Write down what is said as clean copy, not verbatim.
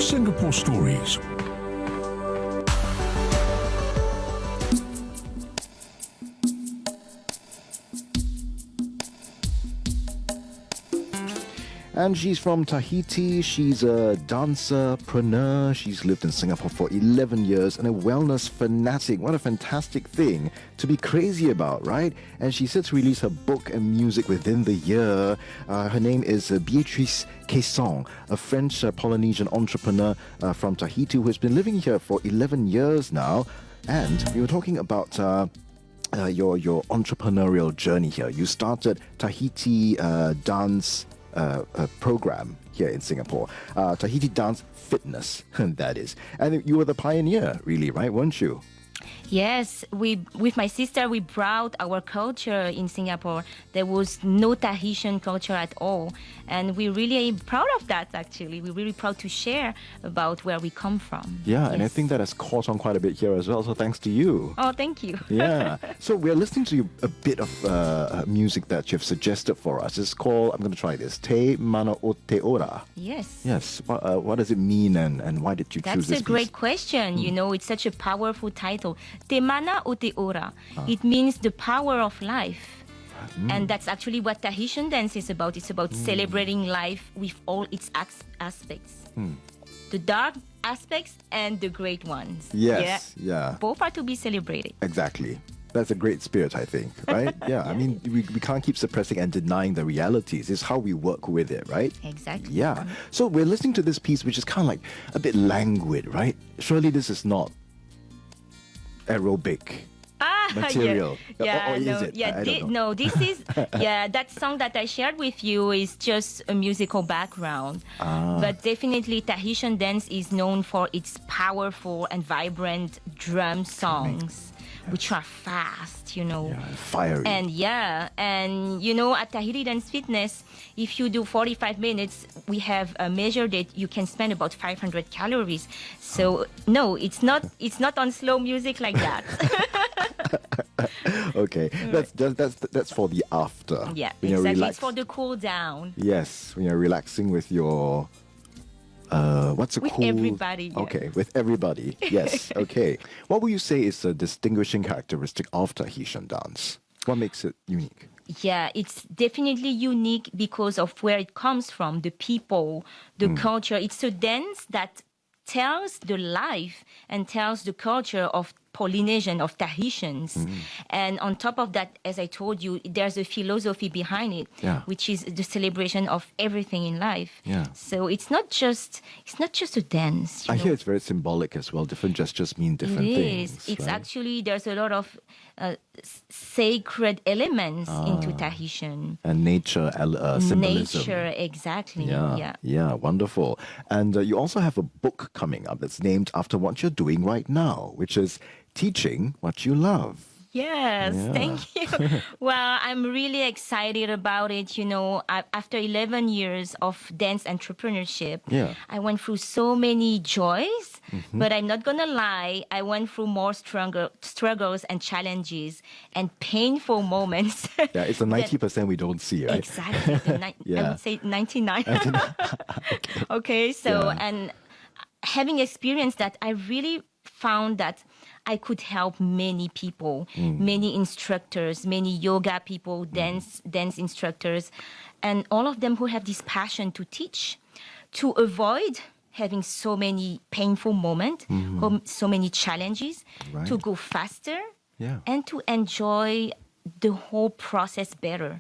Singapore Stories. And she's from Tahiti. She's a dancer-preneur. She's lived in Singapore for 11 years and a wellness fanatic. What a fantastic thing to be crazy about, right? And she said to release her book and music within the year. Her name is Beatrice Caisson, a French Polynesian entrepreneur from Tahiti who has been living here for 11 years now. And we were talking about your entrepreneurial journey here. You started Tahiti Dance program here in Singapore, Tahiti Dance Fitness, that is. And you were the pioneer, really, right, weren't you? Yes, with my sister, we brought our culture in Singapore. There was no Tahitian culture at all. And we're really proud of that, actually. We're really proud to share about where we come from. Yeah, yes. And I think that has caught on quite a bit here as well, so thanks to you. Oh, thank you. Yeah. So we're listening to a bit of music that you've suggested for us. It's called, I'm going to try this, Te Mana O Te Ora. Yes. Yes. What does it mean and why did you choose this That's a great piece? question. You know, it's such a powerful title. Te Mana O Te Ora. It means the power of life. And that's actually what Tahitian dance is about. It's about celebrating life with all its aspects. The dark aspects and the great ones. Yes, yeah. Both are to be celebrated. Exactly. That's a great spirit, I think, right? Yeah, I mean, we can't keep suppressing and denying the realities. It's how we work with it, right? Exactly. Yeah. So we're listening to this piece, which is kind of like a bit languid, right? Surely this is not aerobic material. Yeah, or is no, it? yeah, I don't know. no, this is, that song that I shared with you is just a musical background. But definitely Tahitian dance is known for its powerful and vibrant drum songs, which are fast, you know. Yeah, fiery. And you know, at Tahiti Dance Fitness, if you do 45 minutes, we have measured that you can spend about 500 calories. So no, it's not on slow music like that. Okay, that's for the after. Yeah, when you're exactly. It's for the cool down. Yes, when you're relaxing with your what's a with cool... everybody. Yeah. Okay, with everybody. Yes. Okay. What would you say is a distinguishing characteristic of Tahitian dance? What makes it unique? Yeah, it's definitely unique because of where it comes from, the people, the culture. It's a dance that tells the life and tells the culture of Polynesian, of Tahitians. And on top of that, as I told you, there's a philosophy behind it, which is the celebration of everything in life. Yeah. So it's not just a dance. I You know? hear it's very symbolic as well. Different gestures mean different It things. is. It's right? actually, there's a lot of sacred elements into Tahitian. And nature symbolism. Nature, exactly. Yeah, wonderful. And you also have a book coming up that's named after what you're doing right now, which is teaching what you love. Yes, thank you. Well, I'm really excited about it. You know, after 11 years of dance entrepreneurship, I went through so many joys, but I'm not going to lie, I went through more struggles and challenges and painful moments. Yeah, it's the 90% we don't see, right? Exactly. I would say 99. Okay, so, and having experienced that, I really found that I could help many people, many instructors, many yoga people, dance instructors, and all of them who have this passion to teach, to avoid having so many painful moments, so many challenges, to go faster, and to enjoy the whole process better.